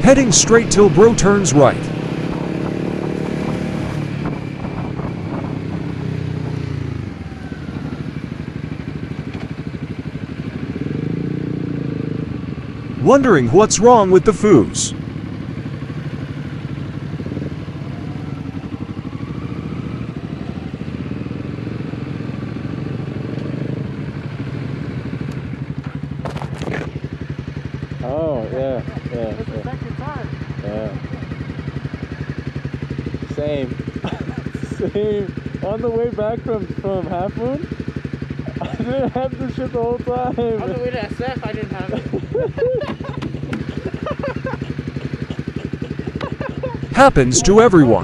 Heading straight till bro turns right. Wondering what's wrong with the foos. Oh, yeah. That's the second time. Yeah. Same. Same. On the way back from Half Moon, I didn't have this shit the whole time. On the way to SF, I didn't have it. Happens to everyone.